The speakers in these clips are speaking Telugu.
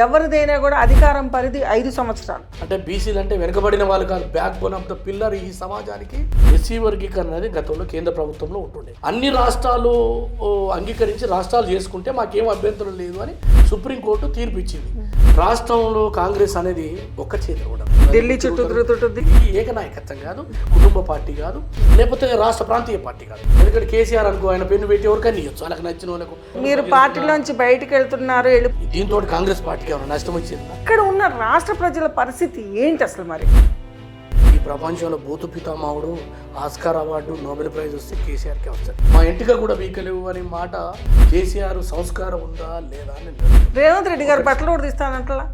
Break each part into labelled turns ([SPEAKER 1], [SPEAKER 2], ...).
[SPEAKER 1] ఎవరిదైనా కూడా అధికారం పరిధి 5 సంవత్సరాలు.
[SPEAKER 2] అంటే బీసీలు అంటే వెనుకబడిన వాళ్ళు కాదు, back bone of the pillar ఈ సమాజానికి. ఎస్సీ వర్గీకరణ అనేది గతంలో కేంద్ర ప్రభుత్వంలో ఉంటుండే. అన్ని రాష్ట్రాలు అంగీకరించి రాష్ట్రాలు చేసుకుంటే మాకేం అభ్యంతరం లేదు అని సుప్రీంకోర్టు తీర్పు ఇచ్చింది. రాష్ట్రంలో కాంగ్రెస్ అనేది ఒక్క చేతి కూడా
[SPEAKER 1] ఢిల్లీ చుట్టూ తిరుగుతుంటుంది.
[SPEAKER 2] ఏకనాయకత్వం కాదు, కుటుంబ పార్టీ కాదు, లేకపోతే రాష్ట్ర ప్రాంతీయ పార్టీ కాదు. ఎందుకంటే కేసీఆర్ అనుకో ఆయన పెన్ను పెట్టి ఎవరికైనా ఇవ్వచ్చు, వాళ్ళకి నచ్చిన వాళ్ళకు.
[SPEAKER 1] మీరు పార్టీలోంచి బయటకు వెళ్తున్నారు.
[SPEAKER 2] దీంతో కాంగ్రెస్ పార్టీకి ఏమైనా నష్టం వచ్చింది?
[SPEAKER 1] ఇక్కడ ఉన్న రాష్ట్ర ప్రజల పరిస్థితి ఏంటి అసలు? మరి
[SPEAKER 2] ఈ ప్రపంచంలో భూతు పితామహుడు, ఆస్కార్ అవార్డు, నోబెల్ ప్రైజ్ వస్తే కేసీఆర్కే వస్తుంది. మా ఇంటిగా కూడా వీకలేవు అనే మాట కేసీఆర్ సంస్కారం ఉందా లేదా అని.
[SPEAKER 1] రేవంత్ రెడ్డి గారు బట్టలు కూడా తీస్తానంటలా.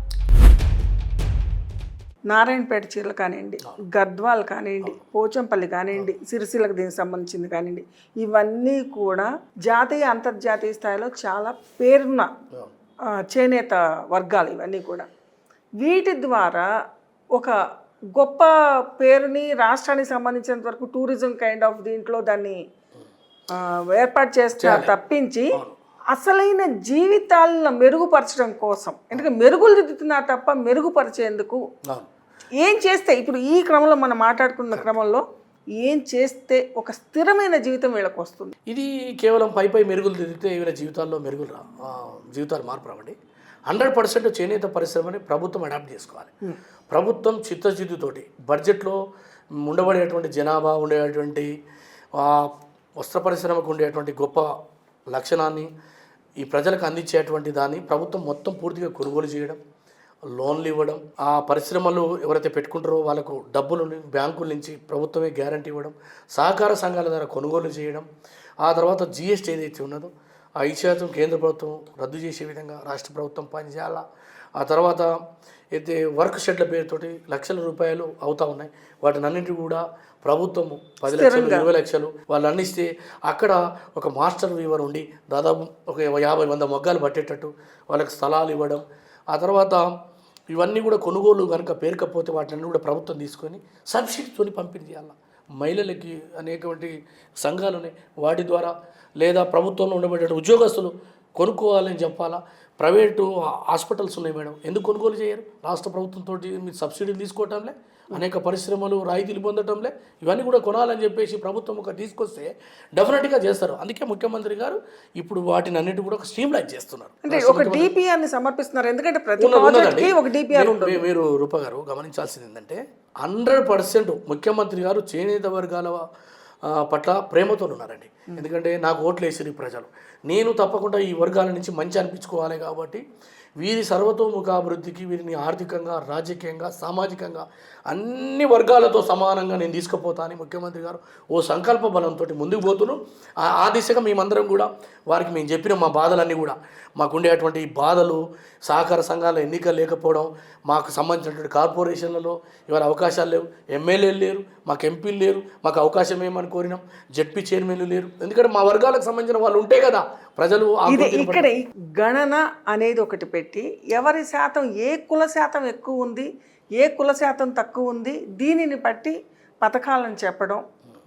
[SPEAKER 1] నారాయణపేట చీరలు కానివ్వండి, గద్వాల్ కానివ్వండి, పోచంపల్లి కానివ్వండి, సిరిసిల్లకు దీనికి సంబంధించింది కానివ్వండి, ఇవన్నీ కూడా జాతీయ అంతర్జాతీయ స్థాయిలో చాలా పేరున్న చేనేత వర్గాలు ఇవన్నీ కూడా. వీటి ద్వారా ఒక గొప్ప పేరుని రాష్ట్రానికి సంబంధించినంత వరకు టూరిజం కైండ్ ఆఫ్ దీంట్లో దాన్ని ఏర్పాటు చేస్తారు తప్పించి అసలైన జీవితాలను మెరుగుపరచడం కోసం, ఎందుకంటే మెరుగులు దిద్దుతున్నారు తప్ప మెరుగుపరిచేందుకు ఏం చేస్తే, ఇప్పుడు ఈ క్రమంలో మనం మాట్లాడుకున్న క్రమంలో ఏం చేస్తే ఒక స్థిరమైన జీవితం వీళ్ళకి వస్తుంది?
[SPEAKER 2] ఇది కేవలం పై మెరుగులు దిద్దితే వీళ్ళ జీవితాల్లో జీవితాలు మార్పు రావండి. 100% చేనేత పరిశ్రమని ప్రభుత్వం అడాప్ట్ చేసుకోవాలి. ప్రభుత్వం చిత్తశుద్ధితోటి బడ్జెట్లో ఉండబడేటువంటి జనాభా, ఉండేటువంటి వస్త్ర పరిశ్రమకు ఉండేటువంటి గొప్ప లక్షణాన్ని ఈ ప్రజలకు అందించేటువంటి దాన్ని ప్రభుత్వం మొత్తం పూర్తిగా కొనుగోలు చేయడం, లోన్లు ఇవ్వడం, ఆ పరిశ్రమలు ఎవరైతే పెట్టుకుంటారో వాళ్ళకు డబ్బులు బ్యాంకుల నుంచి ప్రభుత్వమే గ్యారంటీ ఇవ్వడం, సహకార సంఘాల ద్వారా కొనుగోలు చేయడం, ఆ తర్వాత జిఎస్టీ ఏదైతే ఉన్నదో 5% కేంద్ర ప్రభుత్వం రద్దు చేసే విధంగా రాష్ట్ర ప్రభుత్వం పనిచేయాలా. ఆ తర్వాత అయితే వర్క్ షెడ్ల పేరుతోటి లక్షల రూపాయలు అవుతా ఉన్నాయి. వాటిని అన్నింటి కూడా ప్రభుత్వము 10 లక్షలు 20 లక్షలు వాళ్ళు అందిస్తే అక్కడ ఒక మాస్టర్ వీవర్ ఉండి దాదాపు ఒక 50-100 మొగ్గాలు పట్టేటట్టు వాళ్ళకి స్థలాలు ఇవ్వడం. ఆ తర్వాత ఇవన్నీ కూడా కొనుగోలు కనుక పేరుకపోతే వాటిని కూడా ప్రభుత్వం తీసుకొని సబ్సిడీతోని పంపిణీ చేయాలి. మహిళలకి అనేకటువంటి సంఘాలు ఉన్నాయి, వాటి ద్వారా లేదా ప్రభుత్వంలో ఉండబడే ఉద్యోగస్తులు కొనుక్కోవాలని చెప్పాలా. ప్రైవేటు హాస్పిటల్స్ ఉన్నాయి మేడం, ఎందుకు కొనుగోలు చేయరు? రాష్ట్ర ప్రభుత్వంతో మీరు సబ్సిడీలు తీసుకోవటంలే, అనేక పరిశ్రమలు రాయితీలు పొందటంలే, ఇవన్నీ కూడా కొనాలని చెప్పేసి ప్రభుత్వం ఒక తీసుకొస్తే డెఫినెట్గా చేస్తారు. అందుకే ముఖ్యమంత్రి గారు ఇప్పుడు వాటిని అన్నిటి కూడా ఒక స్ట్రీమ్ లైన్ చేస్తున్నారు.
[SPEAKER 1] అంటే ఒక డిపిఆర్ని సమర్పిస్తున్నారు. ఎందుకంటే ప్రతి ప్రాజెక్ట్‌కి ఒక డిపిఆర్ ఉంటుంది.
[SPEAKER 2] మీరు రూప గారు గమనించాల్సింది ఏంటంటే 100% ముఖ్యమంత్రి గారు చేనేత వర్గాల పట్ల ప్రేమతో ఉన్నారండి. ఎందుకంటే నాకు ఓట్లు వేసారు ఈ ప్రజలు, నేను తప్పకుండా ఈ వర్గాల నుంచి మంచి అనిపించుకోవాలి కాబట్టి వీరి సర్వతోముఖాభివృద్ధికి వీరిని ఆర్థికంగా, రాజకీయంగా, సామాజికంగా అన్ని వర్గాలతో సమానంగా నేను తీసుకుపోతా అని ముఖ్యమంత్రి గారు ఓ సంకల్ప బలంతో ముందుకు పోతున్నాం. ఆ దిశగా మేమందరం కూడా వారికి మేము చెప్పిన మా బాధలన్నీ కూడా, మాకుండేటువంటి బాధలు, సహకార సంఘాల ఎన్నిక లేకపోవడం, మాకు సంబంధించినటువంటి కార్పొరేషన్లలో ఇవాళ అవకాశాలు లేవు, ఎమ్మెల్యేలు లేరు, మాకు ఎంపీలు లేరు, మాకు అవకాశం ఏమని కోరినాం, జెడ్పీ చైర్మన్లు లేరు. ఎందుకంటే మా వర్గాలకు సంబంధించిన వాళ్ళు ఉంటే కదా ప్రజలు.
[SPEAKER 1] ఇక్కడ గణన అనేది ఒకటి పెట్టి ఎవరి శాతం, ఏ కుల శాతం ఎక్కువ ఉంది, ఏ కుల శాతం తక్కువ ఉంది, దీనిని బట్టి పథకాలను చెప్పడం,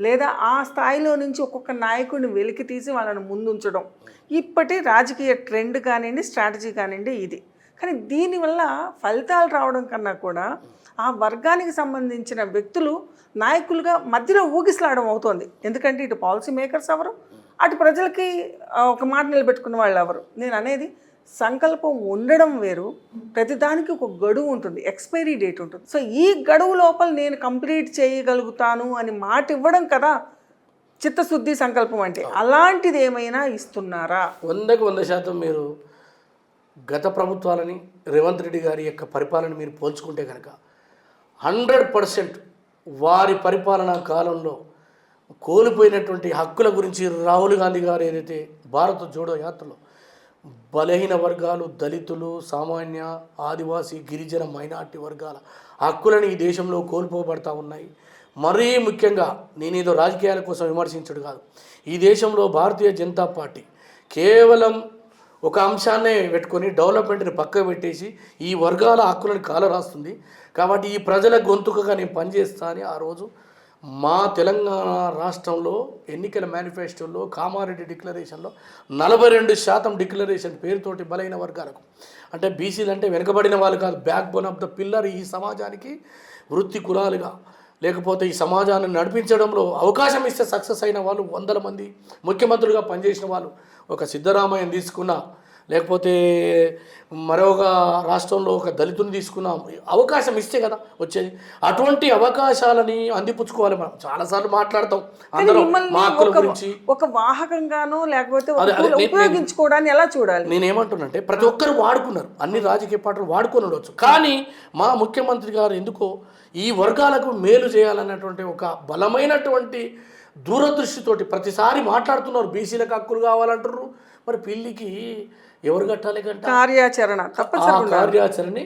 [SPEAKER 1] లేదా ఆ స్థాయిలో నుంచి ఒక్కొక్క నాయకుడిని వెలికి తీసి వాళ్ళని ముందుంచడం ఇప్పటి రాజకీయ ట్రెండ్ కానివ్వండి, స్ట్రాటజీ కానివ్వండి ఇది. కానీ దీనివల్ల ఫలితాలు రావడం కన్నా కూడా ఆ వర్గానికి సంబంధించిన వ్యక్తులు నాయకులుగా మధ్యలో ఊగిసలాడడం అవుతోంది. ఎందుకంటే ఇటు పాలసీ మేకర్స్ ఎవరు, అటు ప్రజలకి ఒక మాట నిలబెట్టుకున్న వాళ్ళు ఎవరు. నేను అనేది సంకల్పం ఉండడం వేరు, ప్రతిదానికి ఒక గడువు ఉంటుంది, ఎక్స్పైరీ డేట్ ఉంటుంది. సో ఈ గడువు లోపల నేను కంప్లీట్ చేయగలుగుతాను అని మాట ఇవ్వడం కదా చిత్తశుద్ధి సంకల్పం అంటే. అలాంటిది ఏమైనా ఇస్తున్నారా?
[SPEAKER 2] 100% మీరు గత ప్రభుత్వాలని రేవంత్ రెడ్డి గారి యొక్క పరిపాలన మీరు పోల్చుకుంటే కనుక 100% వారి పరిపాలనా కాలంలో కోల్పోయినటువంటి హక్కుల గురించి రాహుల్ గాంధీ గారు ఏదైతే భారత్ జోడో యాత్రలో బలహీన వర్గాలు, దళితులు, సామాన్య, ఆదివాసీ, గిరిజన, మైనార్టీ వర్గాల హక్కులను ఈ దేశంలో కోల్పోబడతా ఉన్నాయి. మరీ ముఖ్యంగా నేనేదో రాజకీయాల కోసం విమర్శించడు కాదు, ఈ దేశంలో భారతీయ జనతా పార్టీ కేవలం ఒక అంశాన్నే పెట్టుకొని డెవలప్మెంట్ని పక్కకు పెట్టేసి ఈ వర్గాల హక్కులను కాలరాస్తుంది. కాబట్టి ఈ ప్రజల గొంతుకగా నేను పనిచేస్తా అని ఆ రోజు మా తెలంగాణ రాష్ట్రంలో ఎన్నికల మేనిఫెస్టోలో కామారెడ్డి డిక్లరేషన్లో 42% డిక్లరేషన్ పేరుతోటి బలైన వర్గాలకు, అంటే బీసీలు అంటే వెనుకబడిన వాళ్ళు కాదు, back bone of the pillar ఈ సమాజానికి, వృత్తి కులాలుగా లేకపోతే ఈ సమాజాన్ని నడిపించడంలో అవకాశం ఇస్తే సక్సెస్ అయిన వాళ్ళు 100 మంది, ముఖ్యమంత్రులుగా పనిచేసిన వాళ్ళు, ఒక సిద్ధరామయ్యని తీసుకున్న, లేకపోతే మరొక రాష్ట్రంలో ఒక దళితుని తీసుకున్న, అవకాశం ఇస్తే కదా వచ్చేది. అటువంటి అవకాశాలని అందిపుచ్చుకోవాలి. మనం చాలాసార్లు మాట్లాడతాం అందరం మా హక్కుల గురించి,
[SPEAKER 1] ఒక వాహకంగానో లేకపోతే ఉపయోగించుకోవడాన్ని ఎలా చూడాలి?
[SPEAKER 2] నేనేమంటున్నంటే ప్రతి ఒక్కరు వాడుకున్నారు, అన్ని రాజకీయ పార్టీలు వాడుకొని ఉండవచ్చు, కానీ మా ముఖ్యమంత్రి గారు ఎందుకో ఈ వర్గాలకు మేలు చేయాలన్నటువంటి ఒక బలమైనటువంటి దూరదృష్టితోటి ప్రతిసారి మాట్లాడుతున్నారు. బీసీలకు హక్కులు కావాలంటారు, మరి పిల్లికి ఎవరు కట్టాలి కంట?
[SPEAKER 1] కార్యాచరణ
[SPEAKER 2] కార్యాచరణని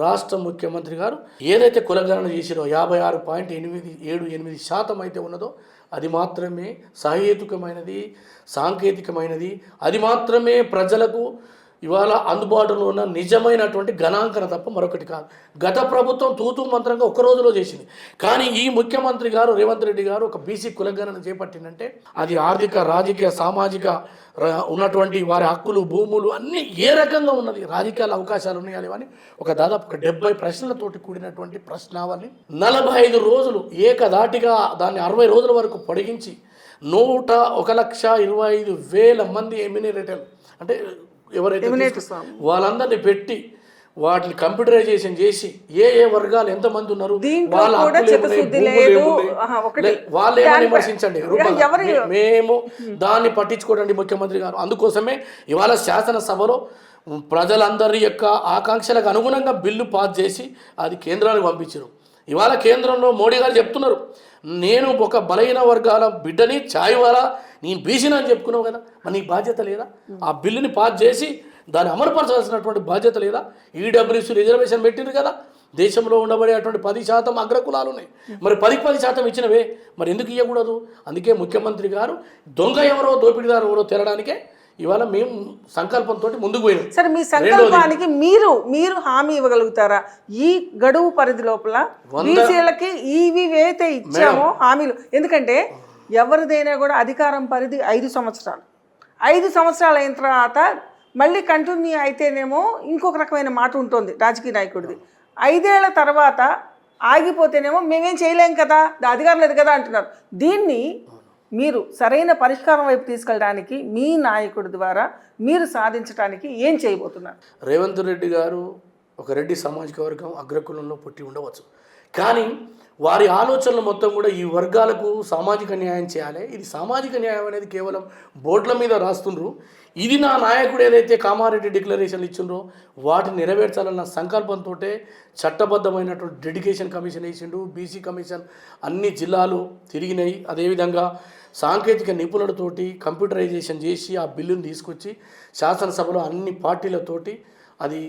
[SPEAKER 2] రాష్ట్ర ముఖ్యమంత్రి గారు ఏదైతే కులగణన చేసిరో 56.78% అయితే ఉన్నదో అది మాత్రమే సహేతుకమైనది, సాంకేతికమైనది, అది మాత్రమే ప్రజలకు ఇవాళ అందుబాటులో ఉన్న నిజమైనటువంటి గణాంకన తప్ప మరొకటి కాదు. గత ప్రభుత్వం తూతూ మంత్రంగా ఒక్క రోజులో చేసింది, కానీ ఈ ముఖ్యమంత్రి గారు రేవంత్ రెడ్డి గారు ఒక బీసీ కులగణన చేపట్టిందంటే అది ఆర్థిక, రాజకీయ, సామాజిక ఉన్నటువంటి వారి హక్కులు, భూములు అన్నీ ఏ రకంగా ఉన్నది, రాజకీయాల అవకాశాలు ఉన్నాయని అని ఒక దాదాపు 70 ప్రశ్నలతోటి కూడినటువంటి ప్రశ్నావళి 45 రోజులు ఏకదాటిగా దాన్ని 60 రోజుల వరకు పొడిగించి 1,25,000 మంది ఎమ్యూనరేటర్లు అంటే ఎవరైతే వాళ్ళందరినీ పెట్టి వాటిని కంప్యూటరైజేషన్ చేసి ఏ వర్గాలు ఎంతమంది ఉన్నారు వాళ్ళేమో విమర్శించండి, మేము దాన్ని పట్టించుకోవడండి ముఖ్యమంత్రి గారు. అందుకోసమే ఇవాళ శాసనసభలో ప్రజలందరి యొక్క ఆకాంక్షలకు అనుగుణంగా బిల్లు పాస్ చేసి అది కేంద్రానికి పంపించారు. ఇవాళ కేంద్రంలో మోడీ గారు చెప్తున్నారు, నేను ఒక బలహీన వర్గాల బిడ్డని, ఛాయ్వాలా నేను బీసీని అని చెప్పుకున్నావు కదా, మరి నీకు బాధ్యత లేదా? ఆ బిల్లుని పాస్ చేసి దాన్ని అమలుపరచాల్సినటువంటి బాధ్యత లేదా? ఈడబ్ల్యూసీ రిజర్వేషన్ పెట్టింది కదా, దేశంలో ఉండబడేటువంటి 10% అగ్రకులాలు ఉన్నాయి, మరి 10% ఇచ్చినవే మరి ఎందుకు ఇవ్వకూడదు? అందుకే ముఖ్యమంత్రి గారు దొంగ ఎవరో దోపిడీదారు ఎవరో తెరడానికే ఇవాళ మేము సంకల్పంతో ముందుకు పోయినాం.
[SPEAKER 1] సరే, మీ సంకల్పానికి మీరు హామీ ఇవ్వగలుగుతారా? ఈ గడువు పరిధి లోపల బీసీలకి ఇవి ఏదైతే ఇచ్చామో హామీలు, ఎందుకంటే ఎవరిదైనా కూడా అధికారం పరిధి 5 సంవత్సరాలు. 5 సంవత్సరాలు అయిన తర్వాత మళ్ళీ కంటిన్యూ అయితేనేమో ఇంకొక రకమైన మాట ఉంటుంది రాజకీయ నాయకుడిది. 5 ఏళ్ల తర్వాత ఆగిపోతేనేమో మేమేం చేయలేం కదా, అధికారం లేదు కదా అంటున్నారు. దీన్ని మీరు సరైన పరిష్కారం వైపు తీసుకెళ్ళడానికి మీ నాయకుడి ద్వారా మీరు సాధించడానికి ఏం చేయబోతున్నారు?
[SPEAKER 2] రేవంత్ రెడ్డి గారు ఒక రెడ్డి సామాజిక వర్గం అగ్రకులంలో పుట్టి ఉండవచ్చు, కానీ వారి ఆలోచనలు మొత్తం కూడా ఈ వర్గాలకు సామాజిక న్యాయం చేయాలి. ఇది సామాజిక న్యాయం అనేది కేవలం బోర్డుల మీద రాస్తుండ్రు. ఇది నా నాయకుడు ఏదైతే కామారెడ్డి డిక్లరేషన్లు ఇచ్చిండ్రో వాటిని నెరవేర్చాలన్న సంకల్పంతో చట్టబద్ధమైనటువంటి డెడికేషన్ కమిషన్ వేసిండు. బీసీ కమిషన్ అన్ని జిల్లాలు తిరిగినాయి. అదేవిధంగా సాంకేతిక నిపుణులతోటి కంప్యూటరైజేషన్ చేసి ఆ బిల్లును తీసుకొచ్చి శాసనసభలో అన్ని పార్టీలతోటి అది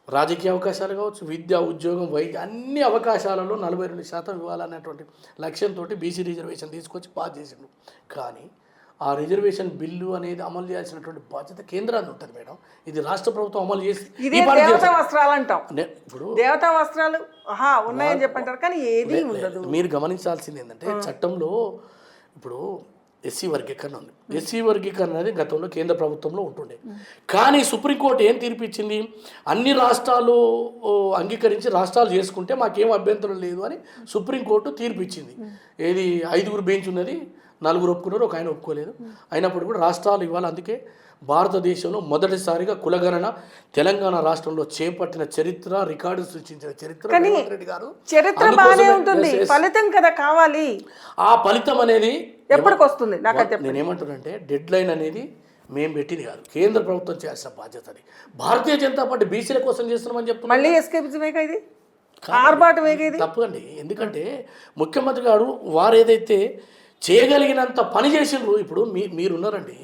[SPEAKER 2] రాజకీయ అవకాశాలు కావచ్చు, విద్య, ఉద్యోగం, వైద్య అన్ని అవకాశాలలో 42% ఇవ్వాలనేటువంటి లక్ష్యంతో బీసీ రిజర్వేషన్ తీసుకొచ్చి పాస్ చేసిండు. కానీ ఆ రిజర్వేషన్ బిల్లు అనేది అమలు చేయాల్సినటువంటి బాధ్యత కేంద్రాన్ని ఉంటుంది మేడం. ఇది రాష్ట్ర ప్రభుత్వం అమలు చేసి
[SPEAKER 1] దేవతా వస్త్రాలు అంటాం. ఇప్పుడు దేవతా వస్త్రాలు ఉన్నాయని చెప్పంటారు, కానీ ఏది ఉండదు.
[SPEAKER 2] మీరు గమనించాల్సింది ఏంటంటే చట్టంలో ఇప్పుడు ఎస్సీ వర్గీకరణ ఉంది. ఎస్సీ వర్గీకరణ అనేది గతంలో కేంద్ర ప్రభుత్వంలో ఉంటుండే, కానీ సుప్రీంకోర్టు ఏం తీర్పిచ్చింది, అన్ని రాష్ట్రాలు అంగీకరించి రాష్ట్రాలు చేసుకుంటే మాకేం అభ్యంతరం లేదు అని సుప్రీంకోర్టు తీర్పిచ్చింది. ఏది 5గురు బెంచ్ ఉన్నది, 4 ఒప్పుకున్నారు, ఒక ఆయన ఒప్పుకోలేదు. అయినప్పుడు కూడా రాష్ట్రాలు ఇవాళ అందుకే భారతదేశంలో మొదటిసారిగా కులగణన తెలంగాణ రాష్ట్రంలో చేపట్టిన చరిత్ర, రికార్డు సృష్టించిన చరిత్ర రేవంత్ రెడ్డి గారు.
[SPEAKER 1] చరిత్ర బాగానే ఉంటుంది, ఫలితం కదా కావాలి.
[SPEAKER 2] ఆ ఫలితం అనేది
[SPEAKER 1] ఎప్పటికి వస్తుంది?
[SPEAKER 2] నేనేమంటున్నానంటే డెడ్ లైన్ అనేది మేము పెట్టింది కాదు, కేంద్ర ప్రభుత్వం చేయాల్సిన బాధ్యత. అది భారతీయ జనతా పార్టీ బీసీల కోసం చేస్తున్నామని చెప్తున్నా.
[SPEAKER 1] మళ్ళీ ఎస్కేపిజమేగా ఇది, ఆర్భాటమేగా ఇది.
[SPEAKER 2] తప్పండి, ఎందుకంటే ముఖ్యమంత్రి గారు వారు ఏదైతే చేయగలిగినంత పని చేసిండ్రు. ఇప్పుడు మీరున్నారండి,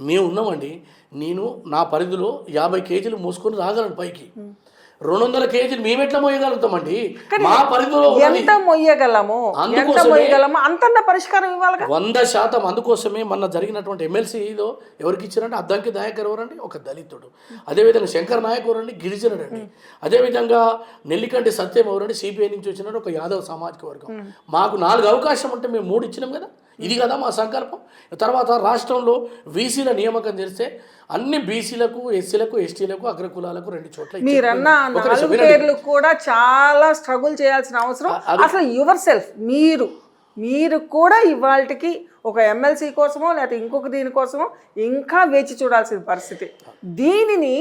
[SPEAKER 2] మేము ఉన్నామండి. నేను నా పరిధిలో 50 కేజీలు మోసుకొని రాగలను పైకి. 200 కేజీలు మేము ఎట్లా మోయగలుగుతామండి? మా పరిధిలో
[SPEAKER 1] ఎంత మొయ్యగలము అంతన్న పరిష్కారం ఇవ్వాలిగా.
[SPEAKER 2] 100%. అందుకోసమే మొన్న జరిగినటువంటి ఎమ్మెల్సీలో ఎవరికి ఇచ్చారంటే అద్దంకి నాయక్ ఎవరండి, ఒక దళితుడు. అదేవిధంగా శంకర్ నాయక్ ఎవరండి, గిరిజనుడు అండి. అదేవిధంగా నెల్లికంటి సత్యం ఎవరండి, సిపిఐ నుంచి వచ్చిన ఒక యాదవ్ సామాజిక వర్గం. మాకు 4 అవకాశం ఉంటే మేము 3 ఇచ్చినాం కదా. ఇది కదా మా సంకల్పం. తర్వాత రాష్ట్రంలో బీసీల నియామకం చేస్తే అన్ని బీసీలకు, ఎస్సీలకు, ఎస్టీలకు, అగ్రకులాలకు 2 చోట్ల
[SPEAKER 1] మీరన్న 4 పేర్లు కూడా చాలా స్ట్రగుల్ చేయాల్సిన అవసరం. అసలు యువర్ సెల్ఫ్ మీరు కూడా ఇవాళకి ఒక ఎమ్మెల్సీ కోసమో లేకపోతే ఇంకొక దీనికోసమో ఇంకా వేచి చూడాల్సిన పరిస్థితి. దీనిని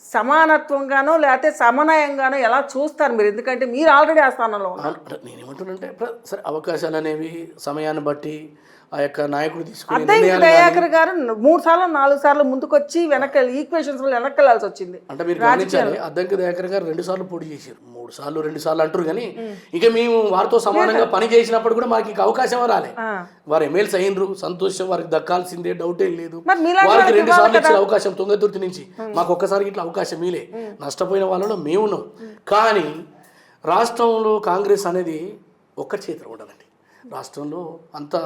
[SPEAKER 1] సమానత్వంగానో లేకపోతే సమన్వయంగానో ఎలా చూస్తారు మీరు? ఎందుకంటే మీరు ఆల్రెడీ ఆ స్థానంలో ఉన్నారు.
[SPEAKER 2] నేనేమంటున్నానంటే సరే, అవకాశాలు అనేవి సమయాన్ని బట్టి ఆ యొక్క నాయకుడు తీసుకుని
[SPEAKER 1] అద్దంకి దయాకర్ గారు 3 సార్లు 4 సార్లు ముందుకొచ్చి ఈక్వేషన్స్ వెనక్కి వెళ్ళాల్సి వచ్చింది.
[SPEAKER 2] అంటే మీరు గమనించాలి, అద్దంకి దయాకర్ గారు 2 సార్లు పోటీ చేశారు. 3 సార్లు 2 సార్లు అంటారు కానీ ఇక మేము వారితో సమానంగా పని చేసినప్పుడు కూడా మాకు ఇక అవకాశం రాలే. వారు ఎమ్మెల్సీ అయినరు, సంతోషం, వారికి దక్కాల్సిందే, డౌట్ ఏం లేదు. వారికి 2 సార్లు ఇచ్చిన అవకాశం తుంగతుర్తి నుంచి, మాకు ఒక్కసారి ఇట్లా అవకాశం మీలే. నష్టపోయిన వాళ్ళలో మేమున్నాం. కానీ రాష్ట్రంలో కాంగ్రెస్ అనేది ఒక్క చేతిలో ఉండదండి. రాష్ట్రంలో అంతా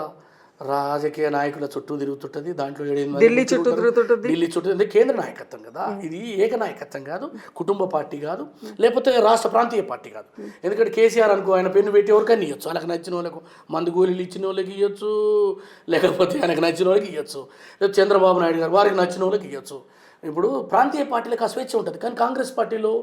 [SPEAKER 2] రాజకీయ నాయకుల చుట్టూ తిరుగుతుంటుంది. దాంట్లో
[SPEAKER 1] ఢిల్లీ చుట్టూ
[SPEAKER 2] తిరుగుతుంది. కేంద్ర నాయకత్వం కదా ఇది, ఏక నాయకత్వం కాదు, కుటుంబ పార్టీ కాదు, లేకపోతే రాష్ట్ర ప్రాంతీయ పార్టీ కాదు. ఎందుకంటే కేసీఆర్ అనుకో ఆయన పెన్ను పెట్టి ఎవరికైనా ఇవ్వచ్చు, వాళ్ళకి నచ్చిన వాళ్ళకు మందు గోళీలు ఇచ్చిన వాళ్ళకి ఇవ్వచ్చు, లేకపోతే ఆయనకు నచ్చిన వాళ్ళకి ఇవ్వచ్చు. చంద్రబాబు నాయుడు గారు వారికి నచ్చిన వాళ్ళకి ఇవ్వచ్చు. ఇప్పుడు ప్రాంతీయ పార్టీలకు ఆ స్వేచ్ఛ ఉంటుంది. కానీ కాంగ్రెస్ పార్టీలో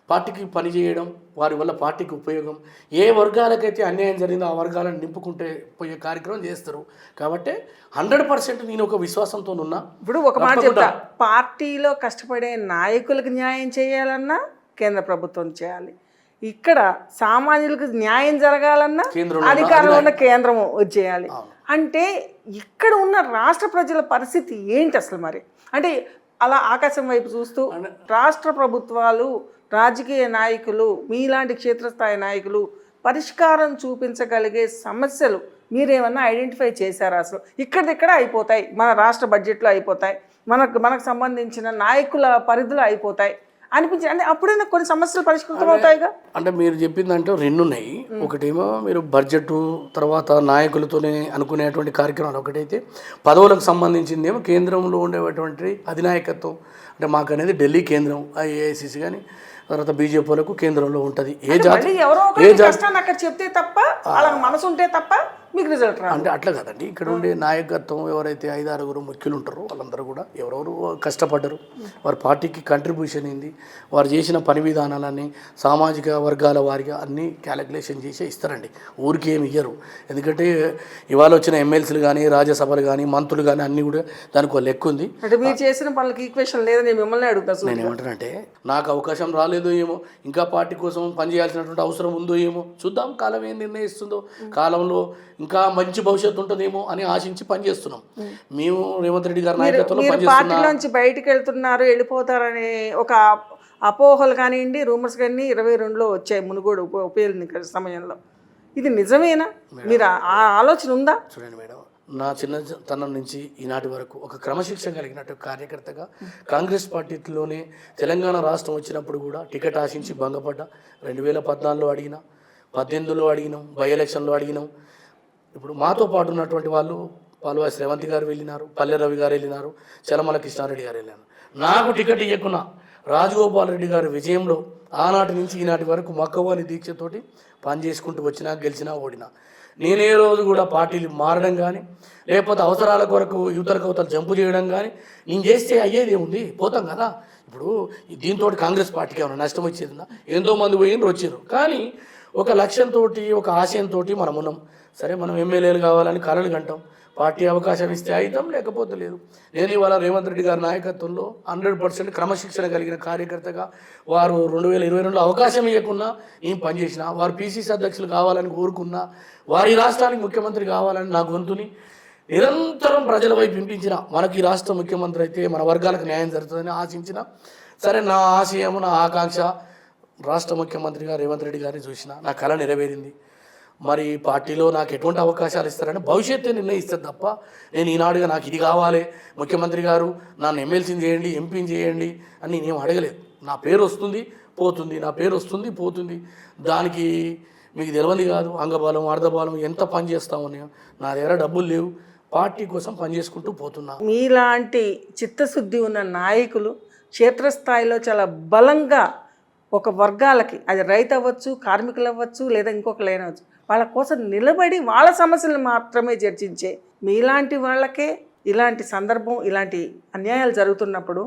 [SPEAKER 2] పార్టీకి పనిచేయడం, వారి వల్ల పార్టీకి ఉపయోగం, ఏ వర్గాలకైతే అన్యాయం జరిగిందో ఆ వర్గాలను నింపుకుంటే పోయే కార్యక్రమం చేస్తారు. కాబట్టి 100% నేను ఒక విశ్వాసంతో ఉన్నా.
[SPEAKER 1] ఇప్పుడు ఒక మాట చెప్తా, పార్టీలో కష్టపడే నాయకులకు న్యాయం చేయాలన్నా కేంద్ర ప్రభుత్వం చేయాలి. ఇక్కడ సామాన్యులకు న్యాయం జరగాలన్నా అధికారంలో ఉన్న కేంద్రం చేయాలి. అంటే ఇక్కడ ఉన్న రాష్ట్ర ప్రజల పరిస్థితి ఏంటి అసలు మరి? అంటే అలా ఆకాశం వైపు చూస్తూ రాష్ట్ర ప్రభుత్వాలు, రాజకీయ నాయకులు, మీలాంటి క్షేత్రస్థాయి నాయకులు పరిష్కారం చూపించగలిగే సమస్యలు మీరేమన్నా ఐడెంటిఫై చేశారా? అసలు ఇక్కడిక్కడ అయిపోతాయి, మన రాష్ట్ర బడ్జెట్లో అయిపోతాయి, మనకు సంబంధించిన నాయకుల పరిధులు అయిపోతాయి అనిపించి, అంటే అప్పుడైనా కొన్ని సమస్యలు పరిష్కృతం అవుతాయిగా.
[SPEAKER 2] అంటే మీరు చెప్పిందంటే 2 ఉన్నాయి. ఒకటేమో మీరు బడ్జెట్, తర్వాత నాయకులతోనే అనుకునేటువంటి కార్యక్రమాలు ఒకటైతే, పదవులకు సంబంధించిందేమో కేంద్రంలో ఉండేటువంటి అధినాయకత్వం. అంటే మాకు అనేది ఢిల్లీ కేంద్రం, ఏఐసిసి కానీ తర్వాత బీజేపీలకు కేంద్రంలో ఉంటుంది.
[SPEAKER 1] అక్కడ చెప్తే తప్ప, వాళ్ళకి మనసు ఉంటే తప్ప మీకు రిజల్ట్ రాదు.
[SPEAKER 2] అంటే అట్లా కదండి. ఇక్కడ ఉండే నాయకత్వం ఎవరైతే 5-6 ముఖ్యులు ఉంటారో వాళ్ళందరూ కూడా ఎవరెవరు కష్టపడ్డరు, వారి పార్టీకి కంట్రిబ్యూషన్ ఏంది, వారు చేసిన పని విధానాలన్నీ సామాజిక వర్గాల వారిగా అన్నీ క్యాలిక్యులేషన్ చేసి ఇస్తారండి. ఊరికి ఏమి ఇయ్యరు. ఎందుకంటే ఇవాళ వచ్చిన ఎమ్మెల్సీలు కానీ, రాజ్యసభలు కానీ, మంత్రులు కానీ అన్నీ కూడా దానికి ఒక లెక్క ఉంది.
[SPEAKER 1] అంటే మీరు చేసిన పనులకి ఈక్వేషన్ లేదని నేను మిమ్మల్ని అడుగుతాను.
[SPEAKER 2] నేను ఏమంటానంటే, నాకు అవకాశం రాలేదో ఏమో, ఇంకా పార్టీ కోసం పనిచేయాల్సినటువంటి అవసరం ఉందో ఏమో, చూద్దాం కాలం ఏం నిర్ణయిస్తుందో. కాలంలో ఇంకా మంచి భవిష్యత్తు ఉంటుందేమో అని ఆశించి పనిచేస్తున్నాం. మేము రేవంత్ రెడ్డి గారి నాయకత్వంలో
[SPEAKER 1] పార్టీ నుంచి బయటకు వెళ్తున్నారు, వెళ్ళిపోతారనే ఒక అపోహలు కానివ్వండి, రూమర్స్ కానీ 22లో వచ్చాయి మునుగోడు ఉప ఎన్నికల సమయంలో. ఇది నిజమేనా? మీరు ఆ ఆలోచన ఉందా?
[SPEAKER 2] చూడండి మేడం, నా చిన్నతనం నుంచి ఈనాటి వరకు ఒక క్రమశిక్షణ కలిగినట్టు కార్యకర్తగా కాంగ్రెస్ పార్టీలోనే తెలంగాణ రాష్ట్రం వచ్చినప్పుడు కూడా టికెట్ ఆశించి భంగపడ్డా. 2014లో అడిగినా, 18లో అడిగినాం, బై ఎలక్షన్లో అడిగినాం. ఇప్పుడు మాతో పాటు ఉన్నటువంటి వాళ్ళు పాల్వాయి రేవంత్ గారు వెళ్ళినారు, పల్లె రవి గారు వెళ్ళినారు, చలమల కృష్ణారెడ్డి గారు వెళ్ళినారు. నాకు టికెట్ ఇవ్వకున్నా రాజగోపాల్ రెడ్డి గారి విజయంలో ఆనాటి నుంచి ఈనాటి వరకు మక్కవాని దీక్షతోటి పనిచేసుకుంటూ వచ్చినా, గెలిచినా, ఓడినా. నేనే రోజు కూడా పార్టీలు మారడం కానీ, లేకపోతే అవసరాల కొరకు యువతలకు జంపు చేయడం కానీ నేను చేస్తే అయ్యేది ఏముంది, పోతాం కదా. ఇప్పుడు దీంతో కాంగ్రెస్ పార్టీకి ఏమైనా నష్టం వచ్చేదిందా? ఎంతోమంది పోయినరు వచ్చారు. కానీ ఒక లక్ష్యంతో, ఒక ఆశయంతో మనం ఉన్నాం. సరే, మనం ఎమ్మెల్యేలు కావాలని కలలు కంటాం, పార్టీ అవకాశం ఇస్తే అవుతాం, లేకపోతే లేదు. నేను ఇవాళ రేవంత్ రెడ్డి గారి నాయకత్వంలో 100% క్రమశిక్షణ కలిగిన కార్యకర్తగా, వారు 2022లో అవకాశం ఇవ్వకున్నా నేను పనిచేసిన, వారు పిసిసి అధ్యక్షులు కావాలని కోరుకున్నా, వారి రాష్ట్రానికి ముఖ్యమంత్రి కావాలని నా గొంతుని నిరంతరం ప్రజల వైపు వినిపించిన, మనకి ఈ రాష్ట్ర ముఖ్యమంత్రి అయితే మన వర్గాలకు న్యాయం జరుగుతుందని ఆశించిన. సరే, నా ఆశయం, నా ఆకాంక్ష రాష్ట్ర ముఖ్యమంత్రిగా రేవంత్ రెడ్డి గారిని చూసిన, నా కళ నెరవేరింది. మరి పార్టీలో నాకు ఎటువంటి అవకాశాలు ఇస్తారని భవిష్యత్తు నిర్ణయిస్తుంది తప్ప, నేను ఈనాడుగా నాకు ఇది కావాలి, ముఖ్యమంత్రి గారు నన్ను ఎమ్మెల్సీని చేయండి, ఎంపీని చేయండి అని నేనేం అడగలేదు. నా పేరు వస్తుంది, పోతుంది, నా పేరు వస్తుంది పోతుంది. దానికి మీకు తెలియదు కాదు, అంగబలం అర్ధబలం ఎంత పని చేస్తామని. నా దగ్గర డబ్బులు లేవు, పార్టీ కోసం పనిచేసుకుంటూ పోతున్నా.
[SPEAKER 1] మీలాంటి చిత్తశుద్ధి ఉన్న నాయకులు క్షేత్రస్థాయిలో చాలా బలంగా ఒక వర్గాలకి, అది రైతు అవ్వచ్చు, కార్మికులు అవ్వచ్చు, లేదా ఇంకొకరు అవ్వచ్చు, వాళ్ళ కోసం నిలబడి వాళ్ళ సమస్యలను మాత్రమే చర్చించే మీలాంటి వాళ్ళకే ఇలాంటి సందర్భం, ఇలాంటి అన్యాయాలు జరుగుతున్నప్పుడు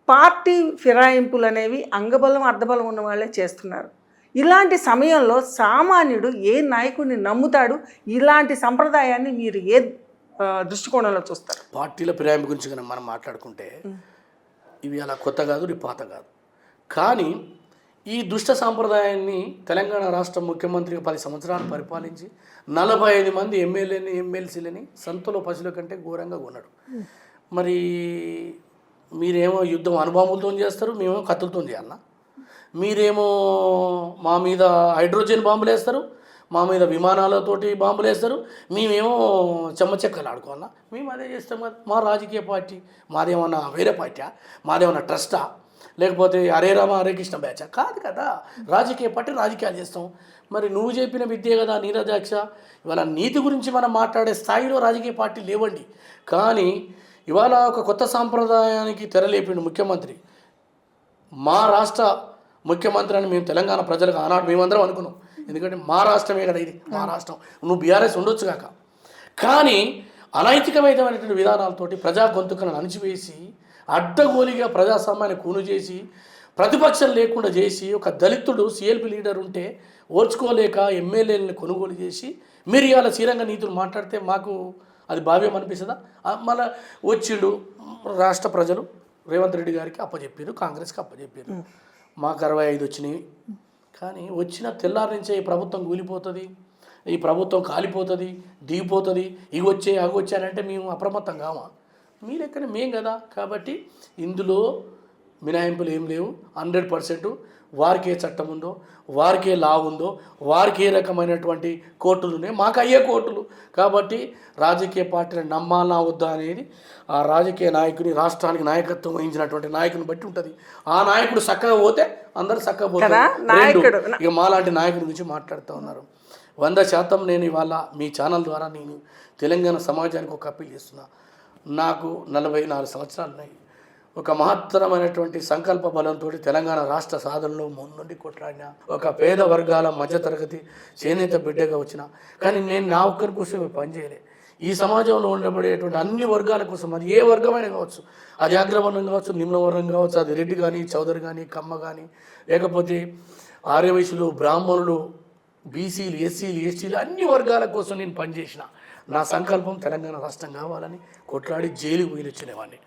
[SPEAKER 1] పార్టీ ఫిరాయింపులు అనేవి అంగబలం అర్ధబలం ఉన్న వాళ్ళే చేస్తున్నారు. ఇలాంటి సమయంలో సామాన్యుడు ఏ నాయకుడిని నమ్ముతాడు? ఇలాంటి సంప్రదాయాన్ని మీరు ఏ దృష్టికోణంలో చూస్తారు?
[SPEAKER 2] పార్టీల ఫిరాయింపు గురించి కనుక మనం మాట్లాడుకుంటే ఇవి అలా కొత్త కాదు, ఇది పాత కాదు. కానీ ఈ దుష్ట సాంప్రదాయాన్ని తెలంగాణ రాష్ట్ర ముఖ్యమంత్రిగా 10 సంవత్సరాలు పరిపాలించి 45 మంది ఎమ్మెల్యేని ఎమ్మెల్సీలని సంతలో పశువుల కంటే ఘోరంగా కొన్నాడు. మరి మీరేమో యుద్ధం అణుబాంబులతో చేస్తారు, మేమేమో కత్తులతో చేయాలన్నా? మీరేమో మా మీద హైడ్రోజన్ బాంబులు వేస్తారు, మా మీద విమానాలతోటి బాంబులు వేస్తారు, మేమేమో చెమ్మచెక్కలు ఆడుకోవాలన్నా? మేము అదే చేస్తాం కదా. మా రాజకీయ పార్టీ మాదేమన్నా వేరే పార్టీ, మాదేమన్నా ట్రస్టా, లేకపోతే హరే రామ హరే కృష్ణ బ్యాచా? కాదు కదా. రాజకీయ పార్టీ రాజకీయాలు చేస్తాం. మరి నువ్వు చెప్పిన విద్య కదా నీరజాక్ష. ఇవాళ నీతి గురించి మనం మాట్లాడే స్థాయిలో రాజకీయ పార్టీ లేవండి. కానీ ఇవాళ ఒక కొత్త సాంప్రదాయానికి తెరలేపిండు ముఖ్యమంత్రి. మా రాష్ట్ర ముఖ్యమంత్రి అని మేము తెలంగాణ ప్రజలకు ఆనాడు మేమందరం అనుకున్నాం. ఎందుకంటే మా రాష్ట్రమే కదా ఇది, మా రాష్ట్రం. నువ్వు బీఆర్ఎస్ ఉండొచ్చు కాక. కానీ అనైతికమైనటువంటి విధానాలతోటి ప్రజా గొంతుకను అణిచివేసి అడ్డగోలిగా ప్రజాస్వామ్యాన్ని కూను చేసి ప్రతిపక్షం లేకుండా చేసి ఒక దళితుడు సిఎల్పి లీడర్ ఉంటే ఓర్చుకోలేక ఎమ్మెల్యేలను కొనుగోలు చేసి మీరు ఇవాళ శ్రీరంగ నీతులు మాట్లాడితే మాకు అది భావ్యం అనిపిస్తుందా? మళ్ళీ వచ్చిండు రాష్ట్ర ప్రజలు రేవంత్ రెడ్డి గారికి అప్పచెప్పారు, కాంగ్రెస్కి అప్పచెప్పారు. మాకు 65 వచ్చినాయి. కానీ వచ్చిన తెల్లారి నుంచే ఈ ప్రభుత్వం కూలిపోతుంది, ఈ ప్రభుత్వం కాలిపోతుంది, దిగిపోతుంది, ఇగొచ్చే అగొచ్చానంటే మేము అప్రమత్తం కామా? మీ లెక్కనే మేం కదా. కాబట్టి ఇందులో మినహాయింపులు ఏం లేవు. 100% వారికే చట్టం ఉందో, వారికే లా ఉందో, వారికి ఏ రకమైనటువంటి కోర్టులు ఉన్నాయి, మాకు అయ్యే కోర్టులు. కాబట్టి రాజకీయ పార్టీని నమ్మాలా వద్దా అనేది ఆ రాజకీయ నాయకుని, రాష్ట్రానికి నాయకత్వం వహించినటువంటి నాయకుని బట్టి ఉంటుంది. ఆ నాయకుడు చక్కగా పోతే అందరు చక్కగా పోతారు. ఇక మాలాంటి నాయకుడి గురించి మాట్లాడుతూ ఉన్నారు. 100% నేను ఇవాళ మీ ఛానల్ ద్వారా నేను తెలంగాణ సమాజానికి ఒక అప్పీల్ చేస్తున్నా. నాకు 44 సంవత్సరాలు ఉన్నాయి. ఒక మహత్తరమైనటువంటి సంకల్ప బలంతో తెలంగాణ రాష్ట్ర సాధనలో ముందుండి కొట్లాడిన ఒక పేద వర్గాల మధ్యతరగతి చేనేత బిడ్డగా వచ్చిన. కానీ నేను నా ఒక్కరి కోసం పనిచేయలే. ఈ సమాజంలో ఉండబడేటువంటి అన్ని వర్గాల కోసం, అది ఏ వర్గమైనా కావచ్చు, అది అగ్రవర్ణం కావచ్చు, నిమ్నవర్ణం కావచ్చు, అది రెడ్డి కానీ, చౌదరి కానీ, కమ్మ కానీ, లేకపోతే ఆర్యవైశ్యులు, బ్రాహ్మణులు, బీసీలు, ఎస్సీలు, ఎస్టీలు, అన్ని వర్గాల కోసం నేను పనిచేసిన. నా సంకల్పం తెలంగాణ రాష్ట్రం కావాలని కొట్లాడి జైలుకు పోయినొచ్చినవాడిని.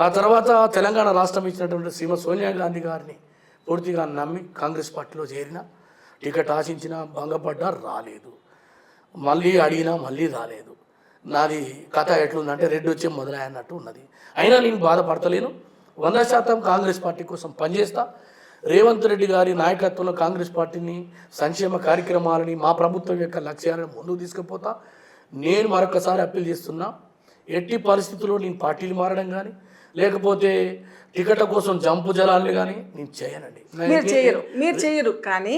[SPEAKER 2] ఆ తర్వాత తెలంగాణ రాష్ట్రం ఇచ్చినటువంటి శ్రీమతి సోనియా గాంధీ గారిని పూర్తిగా నమ్మి కాంగ్రెస్ పార్టీలో చేరిన. టికెట్ ఆశించిన, భంగపడ్డా, రాలేదు. మళ్ళీ అడిగినా మళ్ళీ రాలేదు. నాది కథ ఎట్లుందంటే రెడ్డి వచ్చే మొదలైనట్టు ఉన్నది. అయినా నేను బాధపడతలేను. 100% కాంగ్రెస్ పార్టీ కోసం పనిచేస్తా. రేవంత్ రెడ్డి గారి నాయకత్వంలో కాంగ్రెస్ పార్టీని, సంక్షేమ కార్యక్రమాలని, మా ప్రభుత్వం యొక్క లక్ష్యాలను ముందుకు తీసుకుపోతా. నేను మరొకసారి అప్పీల్ చేస్తున్నా, ఎట్టి పరిస్థితుల్లో నేను పార్టీలు మారడం కానీ, లేకపోతే టికెట్ల కోసం జంపు జలాల్ని కానీ నేను చేయనండి.
[SPEAKER 1] మీరు చేయరు. కానీ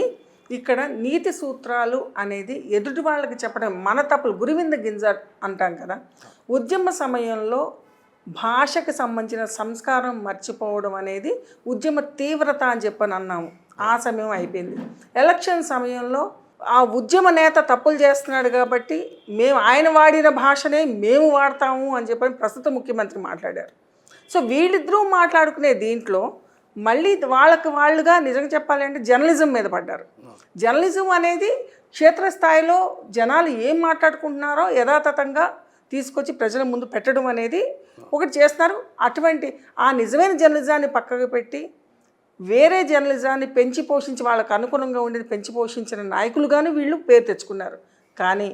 [SPEAKER 1] ఇక్కడ నీతి సూత్రాలు అనేది ఎదుటి వాళ్ళకి చెప్పడం మన తప్పులు. గురివింద గింజ అంటాం కదా. ఉద్యమ సమయంలో భాషకు సంబంధించిన సంస్కారం మర్చిపోవడం అనేది ఉద్యమ తీవ్రత అని చెప్పని అన్నాము. ఆ సమయం అయిపోయింది. ఎలక్షన్ సమయంలో ఆ ఉద్యమ నేత తప్పులు చేస్తున్నాడు కాబట్టి మేము ఆయన వాడిన భాషనే మేము వాడతాము అని చెప్పని ప్రస్తుత ముఖ్యమంత్రి మాట్లాడారు. సో వీళ్ళిద్దరూ మాట్లాడుకునే దీంట్లో మళ్ళీ వాళ్ళుగా నిజంగా చెప్పాలంటే జర్నలిజం మీద పడ్డారు. జర్నలిజం అనేది క్షేత్రస్థాయిలో జనాలు ఏం మాట్లాడుకుంటున్నారో యథాతథంగా తీసుకొచ్చి ప్రజల ముందు పెట్టడం అనేది ఒకటి చేస్తున్నారు. అటువంటి ఆ నిజమైన జర్నలిజాన్ని పక్కకు పెట్టి వేరే జర్నలిజాన్ని పెంచి పోషించి వాళ్ళకు అనుగుణంగా ఉండేది పెంచి పోషించిన నాయకులుగాను వీళ్ళు పేరు తెచ్చుకున్నారు. కానీ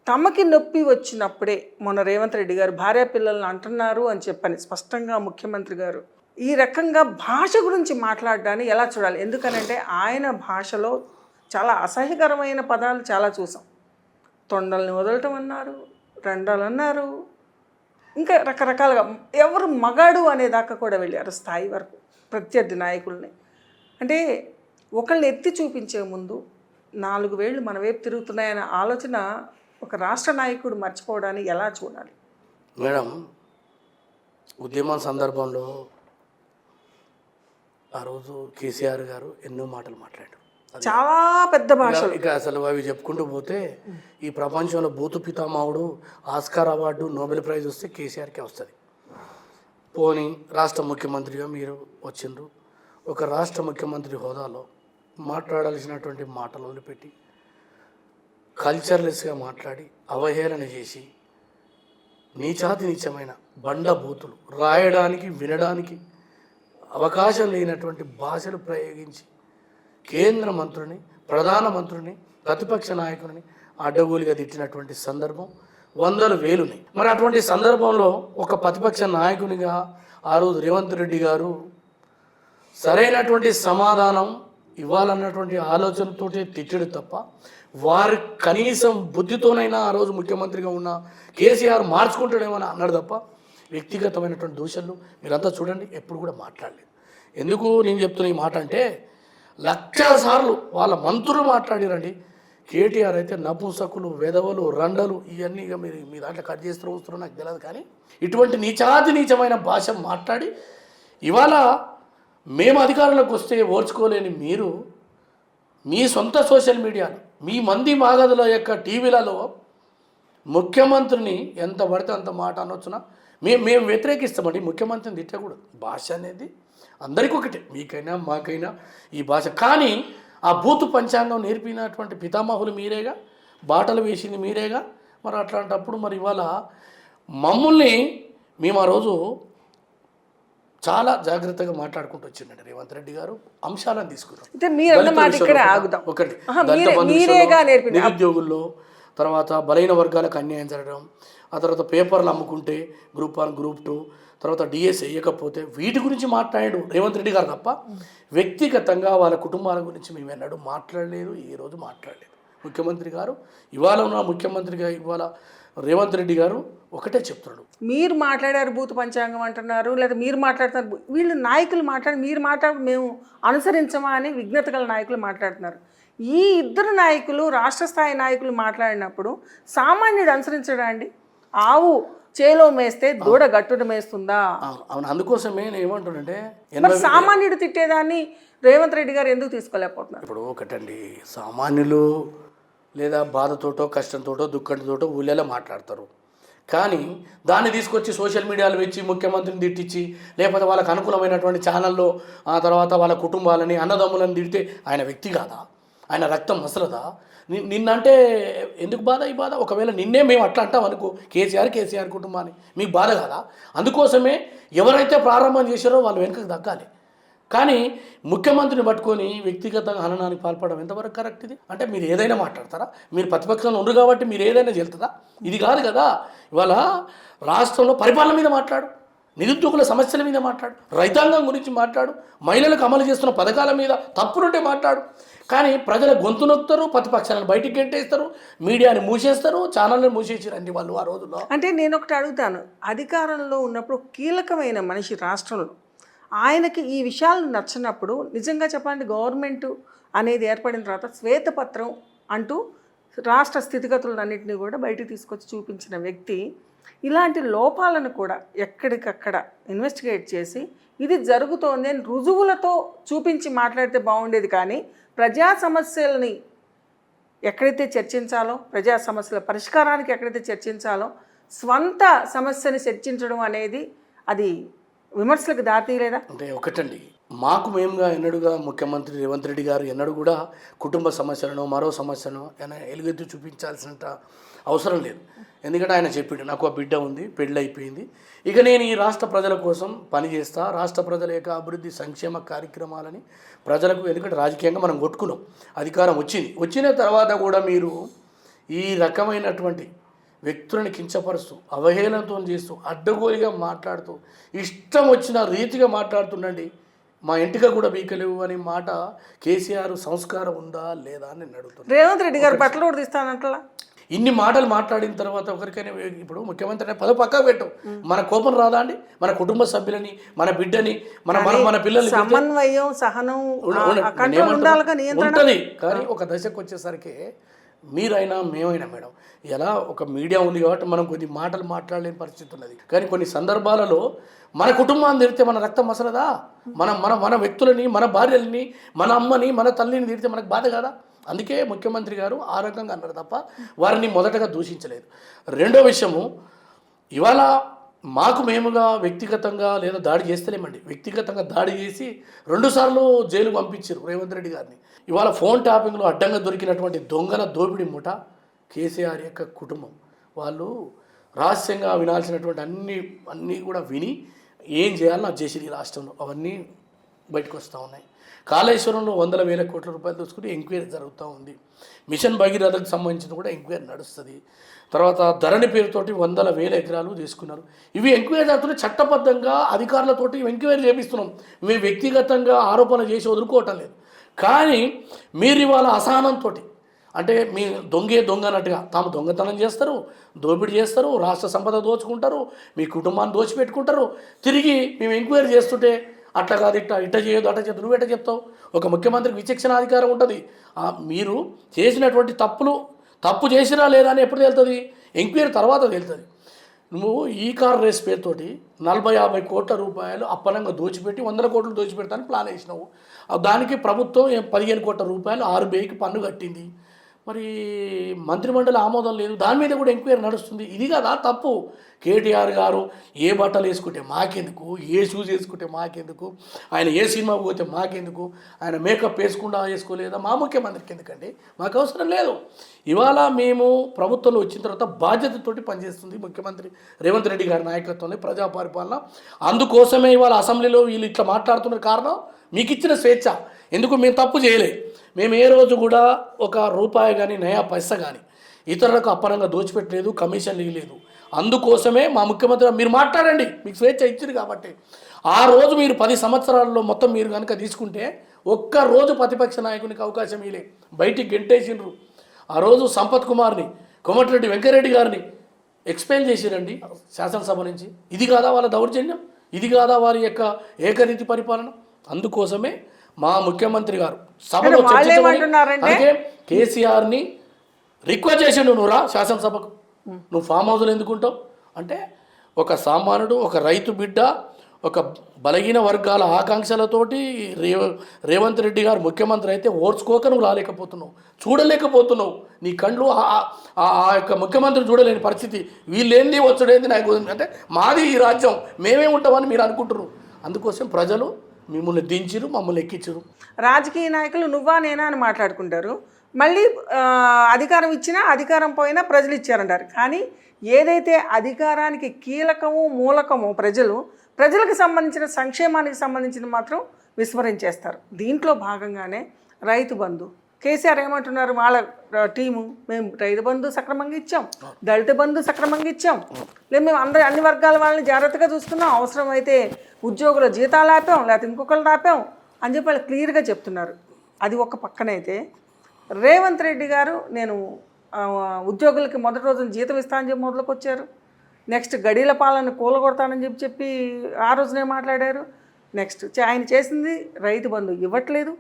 [SPEAKER 1] తమకి నొప్పి వచ్చినప్పుడే మొన్న రేవంత్ రెడ్డి గారు భార్య పిల్లలను అంటున్నారు అని చెప్పని స్పష్టంగా ముఖ్యమంత్రి గారు ఈ రకంగా భాష గురించి మాట్లాడడాన్ని ఎలా చూడాలి? ఎందుకనంటే ఆయన భాషలో చాలా అసహ్యకరమైన పదాలు చాలా చూసాం. తొండల్ని వదలటం అన్నారు, రెండాలు అన్నారు, ఇంకా రకరకాలుగా ఎవరు మగాడు అనేదాకా కూడా వెళ్ళారు స్థాయి వరకు ప్రత్యర్థి నాయకుల్ని. అంటే ఒకళ్ళని ఎత్తి చూపించే ముందు 4 వేళ్ళు మన వైపు తిరుగుతున్నాయన్న ఆలోచన ఒక రాష్ట్ర నాయకుడు మర్చిపోవడాన్ని ఎలా చూడాలి?
[SPEAKER 2] మేడం, ఉద్యమం సందర్భంలో ఆ రోజు కేసీఆర్ గారు ఎన్నో మాటలు మాట్లాడారు.
[SPEAKER 1] చాలా పెద్ద భాషలు.
[SPEAKER 2] ఇక అసలు అవి చెప్పుకుంటూ పోతే ఈ ప్రపంచంలో భూతు పితామహుడు, ఆస్కార్ అవార్డు, నోబెల్ ప్రైజ్ వస్తే కేసీఆర్కే వస్తుంది. పోనీ రాష్ట్ర ముఖ్యమంత్రిగా మీరు వచ్చిండ్రు, ఒక రాష్ట్ర ముఖ్యమంత్రి హోదాలో మాట్లాడాల్సినటువంటి మాటలు వదిలిపెట్టి కల్చర్లెస్గా మాట్లాడి అవహేళన చేసి నీచాతి నీచమైన బండ బూతులు రాయడానికి వినడానికి అవకాశం లేనటువంటి భాషలు ప్రయోగించి కేంద్ర మంత్రిని, ప్రధానమంత్రిని, ప్రతిపక్ష నాయకుడిని అడ్డగోలుగా తిట్టినటువంటి సందర్భం వందల వేలుని. మరి అటువంటి సందర్భంలో ఒక ప్రతిపక్ష నాయకునిగా ఆ రోజు రేవంత్ రెడ్డి గారు సరైనటువంటి సమాధానం ఇవ్వాలన్నటువంటి ఆలోచనతోటి తిట్టడు తప్ప వారి కనీసం బుద్ధితోనైనా ఆ రోజు ముఖ్యమంత్రిగా ఉన్న కేసీఆర్ మార్చుకుంటాడేమని అన్నాడు తప్ప వ్యక్తిగతమైనటువంటి దూషణలు మీరంతా చూడండి ఎప్పుడు కూడా మాట్లాడలేదు. ఎందుకు నేను చెప్తున్న ఈ మాట అంటే, లక్షల సార్లు వాళ్ళ మంత్రులు మాట్లాడిరండి. కేటీఆర్ అయితే నపుంసకులు, వెధవలు, రండలు ఇవన్నీ ఇక మీరు మీ దాంట్లో కట్ చేస్తూ వస్తున్నారో నాకు తెలియదు, కానీ ఇటువంటి నీచాతి నీచమైన భాష మాట్లాడి ఇవాళ మేము అధికారంలోకి వస్తే ఓర్చుకోలేని మీరు మీ సొంత సోషల్ మీడియాలో మీ మంది మాగదుల యొక్క టీవీలలో ముఖ్యమంత్రిని ఎంత పడితే అంత మాట అనొచ్చునా మేము వ్యతిరేకిస్తామండి. ముఖ్యమంత్రిని తిట్టకూడదు. భాష అనేది అందరికీ ఒకటే, మీకైనా మాకైనా ఈ భాష. కానీ ఆ బూతు పంచాంగం నేర్పినటువంటి పితామహులు మీరేగా, బాటలు వేసింది మీరేగా. మరి అట్లాంటప్పుడు మరి ఇవాళ మమ్మల్ని మేము ఆ రోజు చాలా జాగ్రత్తగా మాట్లాడుకుంటూ వచ్చిందండి రేవంత్ రెడ్డి గారు. అంశాలను తీసుకున్నాం. ఒకటి నిరుద్యోగుల్లో, తర్వాత బలైన వర్గాలకు అన్యాయం జరగడం, ఆ తర్వాత పేపర్లు అమ్ముకుంటే గ్రూప్ 1, గ్రూప్ 2, తర్వాత డిఎస్ వేయకపోతే వీటి గురించి మాట్లాడాడు రేవంత్ రెడ్డి గారు తప్ప వ్యక్తిగతంగా వాళ్ళ కుటుంబాల గురించి మేము ఎన్నడూ మాట్లాడలేదు. ఈ రోజు మాట్లాడలేదు. ముఖ్యమంత్రి గారు ఇవాళ ఉన్న ముఖ్యమంత్రిగా ఇవాళ రేవంత్ రెడ్డి గారు ఒకటే చెప్తున్నాడు.
[SPEAKER 1] మీరు మాట్లాడారు భూత పంచాంగం అంటున్నారు, లేదా మీరు మాట్లాడుతున్నారు. వీళ్ళు నాయకులు మీరు మాట్లాడి మేము అనుసరించమా అని విఘ్నత గల నాయకులు మాట్లాడుతున్నారు. ఈ ఇద్దరు నాయకులు రాష్ట్ర స్థాయి నాయకులు మాట్లాడినప్పుడు సామాన్యుడు అనుసరించడా అండి? ఆవు చేలో మేస్తే దూడ గట్టున మేస్తుందా?
[SPEAKER 2] అవును, అందుకోసమే నేను ఏమంటానంటే
[SPEAKER 1] సామాన్యుడు తిట్టేదాన్ని రేవంత్ రెడ్డి గారు ఎందుకు తీసుకోలేకపోతున్నారు?
[SPEAKER 2] ఇప్పుడు ఒకటండి, సామాన్యులు లేదా బాధతోటో కష్టంతోటో దుఃఖంతోటో ఊళ్ళలో మాట్లాడతారు. కానీ దాన్ని తీసుకొచ్చి సోషల్ మీడియాలో వచ్చి ముఖ్యమంత్రిని తిట్టించి, లేకపోతే వాళ్ళకు అనుకూలమైనటువంటి ఛానల్లో ఆ తర్వాత వాళ్ళ కుటుంబాలని, అన్నదమ్ములను తిడితే ఆయన వ్యక్తి కాదా? ఆయన రక్తం మసలదా? నిన్నంటే ఎందుకు బాధ? ఈ బాధ ఒకవేళ నిన్నే మేము అట్లా అంటాం అనుకో, కేసీఆర్ కుటుంబాన్ని, మీకు బాధ కాదా? అందుకోసమే ఎవరైతే ప్రారంభం చేశారో వాళ్ళు వెనుకకు దక్కాలి. కానీ ముఖ్యమంత్రిని పట్టుకొని వ్యక్తిగతంగా హననానికి పాల్పడడం ఎంతవరకు కరెక్ట్? ఇది అంటే మీరు ఏదైనా మాట్లాడతారా? మీరు ప్రతిపక్షంలో ఉండరు కాబట్టి మీరు ఏదైనా చెల్తుందా? ఇది కాదు కదా. ఇవాళ రాష్ట్రంలో పరిపాలన మీద మాట్లాడు, నిరుద్యోగుల సమస్యల మీద మాట్లాడు, రైతాంగం గురించి మాట్లాడు, మహిళలకు అమలు చేస్తున్న పథకాల మీద తప్పులుంటే మాట్లాడు. కానీ ప్రజల గొంతు నొక్కుతారు, ప్రతిపక్షాలను బయటికి గెంటేస్తారు, మీడియాని మూసేస్తారు, ఛానళ్ళని మూసేసారండి వాళ్ళు ఆ రోజుల్లో.
[SPEAKER 1] అంటే నేను ఒకటి అడుగుతాను, అధికారంలో ఉన్నప్పుడు కీలకమైన మనిషి రాష్ట్రంలో ఆయనకి ఈ విషయాలు నచ్చినప్పుడు, నిజంగా చెప్పాలంటే గవర్నమెంట్ అనేది ఏర్పడిన తర్వాత శ్వేతపత్రం అంటూ రాష్ట్ర స్థితిగతులన్నింటినీ కూడా బయటకు తీసుకొచ్చి చూపించిన వ్యక్తి ఇలాంటి లోపాలను కూడా ఎక్కడికక్కడ ఇన్వెస్టిగేట్ చేసి ఇది జరుగుతోంది అని రుజువులతో చూపించి మాట్లాడితే బాగుండేది. కానీ ప్రజా సమస్యలని ఎక్కడైతే చర్చించాలో, ప్రజా సమస్యల పరిష్కారానికి ఎక్కడైతే చర్చించాలో, స్వంత సమస్యని చర్చించడం అనేది అది విమర్శలకు దారితీయలేదా?
[SPEAKER 2] అంటే ఒకటండి, మాకు మేముగా ఎన్నడుగా ముఖ్యమంత్రి రేవంత్ రెడ్డి గారు ఎన్నడూ కూడా కుటుంబ సమస్యలను, మరో సమస్యను ఎలుగెత్తి చూపించాల్సిన అవసరం లేదు. ఎందుకంటే ఆయన చెప్పిండు, నాకు ఆ బిడ్డ ఉంది, పెళ్ళి అయిపోయింది, ఇక నేను ఈ రాష్ట్ర ప్రజల కోసం పనిచేస్తా, రాష్ట్ర ప్రజల యొక్క అభివృద్ధి సంక్షేమ కార్యక్రమాలని ప్రజలకు, ఎందుకంటే రాజకీయంగా మనం కొట్టుకున్నాం, అధికారం వచ్చిన తర్వాత కూడా మీరు ఈ రకమైనటువంటి వ్యక్తులను కించపరుస్తూ, అవహేళనతో చేస్తూ, అడ్డగోలిగా మాట్లాడుతూ, ఇష్టం వచ్చిన రీతిగా మాట్లాడుతుండండి. మా ఇంటికి కూడా బీకలేవు అనే మాట కేసీఆర్ సంస్కారం ఉందా లేదా అని నేను అడుగుతున్నాను.
[SPEAKER 1] రేవంత్ రెడ్డి గారు బట్టలు కూడా తీస్తానంటలా.
[SPEAKER 2] ఇన్ని మాటలు మాట్లాడిన తర్వాత ఒకరికైనా ఇప్పుడు ముఖ్యమంత్రి అనే పదవి పక్కకు పెట్టు, మన కోపం రాదా అండి? మన కుటుంబ సభ్యులని, మన బిడ్డని, మన పిల్లల్ని
[SPEAKER 1] సమన్వయం, సహనం, కంట్రోల్ ఉండాలిగా, నియంత్రణ
[SPEAKER 2] ఉంటుంది. కానీ ఒక దశకు వచ్చేసరికి మీరైనా మేమైనా మేడం, ఎలా ఒక మీడియా ఉంది కాబట్టి మనం కొన్ని మాటలు మాట్లాడలేని పరిస్థితి ఉన్నది. కానీ కొన్ని సందర్భాలలో మన కుటుంబాన్ని తిడితే మన రక్తం మసలదా? మన మన మన వ్యక్తులని, మన భార్యలని, మన అమ్మని, మన తల్లిని తిడితే మనకు బాధ కదా? అందుకే ముఖ్యమంత్రి గారు ఆ రకంగా అన్నారు తప్ప వారిని మొదటగా దూషించలేదు. రెండో విషయము, ఇవాళ మాకు మేముగా వ్యక్తిగతంగా లేదా దాడి చేస్తలేమండి. వ్యక్తిగతంగా దాడి చేసి 2 సార్లు జైలు పంపించారు రేవంత్ రెడ్డి గారిని. ఇవాళ ఫోన్ ట్యాపింగ్లో అడ్డంగా దొరికినటువంటి దొంగల దోపిడీ ముఠ కేసీఆర్ యొక్క కుటుంబం. వాళ్ళు రహస్యంగా వినాల్సినటువంటి అన్నీ కూడా విని ఏం చేయాలో అది చేసి ఈ రాష్ట్రంలో అవన్నీ బయటకు వస్తూ ఉన్నాయి. కాళేశ్వరంలో 100,000 కోట్ల రూపాయలు దోచుకుని ఎంక్వైరీ జరుగుతూ ఉంది. మిషన్ భగీరథకు సంబంధించిన కూడా ఎంక్వైరీ నడుస్తుంది. తర్వాత ధరణి పేరుతోటి 100,000 ఎకరాలు తీసుకున్నారు. ఇవి ఎంక్వైరీ అవుతున్న చట్టబద్ధంగా అధికారులతోటి ఎంక్వైరీ చేపిస్తున్నాం. మేము వ్యక్తిగతంగా ఆరోపణ చేసి వదులుకోవటం లేదు. కానీ మీరు ఇవాళ అసహనంతో, అంటే మీ దొంగ అన్నట్టుగా తాము దొంగతనం చేస్తారు, దోపిడీ చేస్తారు, రాష్ట్ర సంపద దోచుకుంటారు, మీ కుటుంబాన్ని దోచిపెట్టుకుంటారు. తిరిగి మేము ఎంక్వైరీ చేస్తుంటే అట్లా కాదు, ఇట్ట చేయొద్దు, అట్ట చేయొద్దు, నువ్వు ఎట్ట చెప్తావు? ఒక ముఖ్యమంత్రికి విచక్షణ అధికారం ఉంటుంది. మీరు చేసినటువంటి తప్పు చేసినా లేదా అని ఎప్పుడు తెలుస్తుంది? ఎంక్వైరీ తర్వాత తెలుస్తుంది. నువ్వు ఈ కార్ రేస్ పేరుతోటి 40-50 కోట్ల రూపాయలు అప్పనంగా దోచిపెట్టి 100 కోట్లు దోచిపెడతానికి ప్లాన్ వేసినావు. దానికి ప్రభుత్వం 15 కోట్ల రూపాయలు RBIకి పన్ను కట్టింది. మరి మంత్రిమండలి ఆమోదం లేదు, దాని మీద కూడా ఎంక్వైరీ నడుస్తుంది. ఇది కదా తప్పు. కేటీఆర్ గారు ఏ బట్టలు వేసుకుంటే మాకెందుకు, ఏ షూస్ వేసుకుంటే మాకెందుకు, ఆయన ఏ సినిమాకు పోతే మాకెందుకు, ఆయన మేకప్ వేసుకోలేదా మా ముఖ్యమంత్రికి ఎందుకండి? మాకు అవసరం లేదు. ఇవాళ మేము ప్రభుత్వంలో వచ్చిన తర్వాత బాధ్యతతోటి పనిచేస్తుంది ముఖ్యమంత్రి రేవంత్ రెడ్డి గారి నాయకత్వంలో ప్రజా పరిపాలన. అందుకోసమే ఇవాళ అసెంబ్లీలో వీళ్ళు ఇట్లా మాట్లాడుతున్న కారణం మీకు ఇచ్చిన స్వేచ్ఛ. ఎందుకు మేము తప్పు చేయలే. మేము ఏ రోజు కూడా ఒక రూపాయి కానీ నయా పైసా కానీ ఇతరులకు అప్పనంగా దోచిపెట్టలేదు, కమిషన్లు ఇవ్వలేదు. అందుకోసమే మా ముఖ్యమంత్రి మీరు మాట్లాడండి, మీకు స్వేచ్ఛ ఇచ్చింది కాబట్టి. ఆ రోజు మీరు 10 సంవత్సరాల్లో మొత్తం మీరు కనుక తీసుకుంటే ఒక్కరోజు ప్రతిపక్ష నాయకునికి అవకాశం ఇవ్వలే, బయటికి గెంటేసిండ్రు. ఆ రోజు సంపత్ కుమార్ని, కోమటిరెడ్డి వెంకరెడ్డి గారిని ఎక్స్పెల్ చేసిరండి శాసనసభ నుంచి. ఇది కాదా వాళ్ళ దౌర్జన్యం? ఇది కాదా వారి యొక్క ఏకరీతి పరిపాలన? అందుకోసమే మా ముఖ్యమంత్రి గారు సభలో చర్చించమని కేసీఆర్ని రిక్వెస్ట్ చేసిండు, నువ్వు రా శాసనసభకు, నువ్వు ఫామ్ హౌస్లో ఎందుకుంటావు అంటే, ఒక సామాన్యుడు, ఒక రైతు బిడ్డ, ఒక బలహీన వర్గాల ఆకాంక్షలతోటి రేవంత్ రెడ్డి గారు ముఖ్యమంత్రి అయితే ఓర్చుకోక నువ్వు రాలేకపోతున్నావు, చూడలేకపోతున్నావు. నీ కళ్ళు ఆ యొక్క ముఖ్యమంత్రి చూడలేని పరిస్థితి. వీళ్ళేంది వచ్చుడేంది నాకు అంటే మాది ఈ రాజ్యం, మేమే ఉంటామని మీరు అనుకుంటున్నారు. అందుకోసం ప్రజలు మిమ్మల్ని దించిరు, మమ్మల్ని ఎక్కించరు.
[SPEAKER 1] రాజకీయ నాయకులు నువ్వా నేనా అని మాట్లాడుకుంటారు. మళ్ళీ అధికారం ఇచ్చినా అధికారం పోయినా ప్రజలు ఇచ్చారంటారు. కానీ ఏదైతే అధికారానికి కీలకము మూలకమో ప్రజలకు సంబంధించిన సంక్షేమానికి సంబంధించిన మాత్రం విస్మరించేస్తారు. దీంట్లో భాగంగానే రైతు బంధు కేసీఆర్ ఏమంటున్నారు, వాళ్ళ టీము, మేము రైతు బంధు సక్రమంగా ఇచ్చాం, దళిత బంధు సక్రమంగా ఇచ్చాం, లేదు మేము అన్ని వర్గాల వాళ్ళని జాగ్రత్తగా చూస్తున్నాం, అవసరమైతే ఉద్యోగుల జీతాలు ఆపాం, లేకపోతే ఇంకొకళ్ళు ఆపాం అని చెప్పి వాళ్ళు క్లియర్గా చెప్తున్నారు. అది ఒక పక్కనైతే రేవంత్ రెడ్డి గారు నేను ఉద్యోగులకి మొదటి రోజున జీతం ఇస్తానని చెప్పి మొదలుకొచ్చారు. నెక్స్ట్ గడీల పాలన కూలగొడతానని చెప్పి ఆ రోజునే మాట్లాడారు. నెక్స్ట్ ఆయన చేసింది రైతు బంధు ఇవ్వట్లేదు.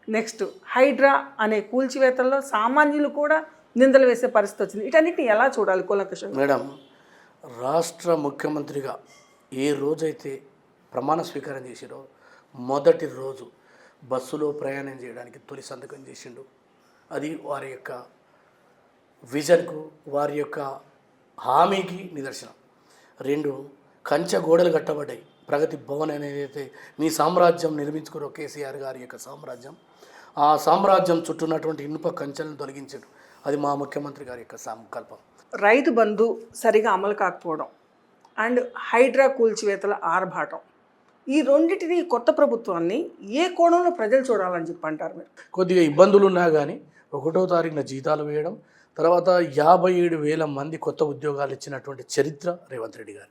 [SPEAKER 1] నెక్స్ట్ హైడ్రా అనే కూల్చివేతల్లో సామాన్యులు కూడా నిందలు వేసే పరిస్థితి వచ్చింది. వీటన్నిటిని ఎలా చూడాలి కూలంకషంగా?
[SPEAKER 2] మేడం, రాష్ట్ర ముఖ్యమంత్రిగా ఏ రోజైతే ప్రమాణ స్వీకారం చేసారో మొదటి రోజు బస్సులో ప్రయాణం చేయడానికి తొలి సంతకం చేసిండు. అది వారి యొక్క విజన్కు, వారి యొక్క హామీకి నిదర్శనం. 2 కంచె గోడలు కట్టబడ్డాయి. ప్రగతి భవన్ అనేది అయితే మీ సామ్రాజ్యం నిర్మించుకున్న కేసీఆర్ గారి యొక్క సామ్రాజ్యం, ఆ సామ్రాజ్యం చుట్టూన్నటువంటి ఇనుప కంచెలను తొలగించాడు. అది మా ముఖ్యమంత్రి గారి యొక్క సంకల్పం.
[SPEAKER 1] రైతు బంధు సరిగా అమలు కాకపోవడం అండ్ హైడ్రా కూల్చివేతల ఆర్భాటం, ఈ రెండింటిని కొత్త ప్రభుత్వాన్ని ఏ కోణంలో ప్రజలు చూడాలని చెప్పి అంటారు మీరు?
[SPEAKER 2] కొద్దిగా ఇబ్బందులు ఉన్నా కానీ 1వ తారీఖున జీతాలు వేయడం, తర్వాత 57,000 మంది కొత్త ఉద్యోగాలు ఇచ్చినటువంటి చరిత్ర రేవంత్ రెడ్డి గారి.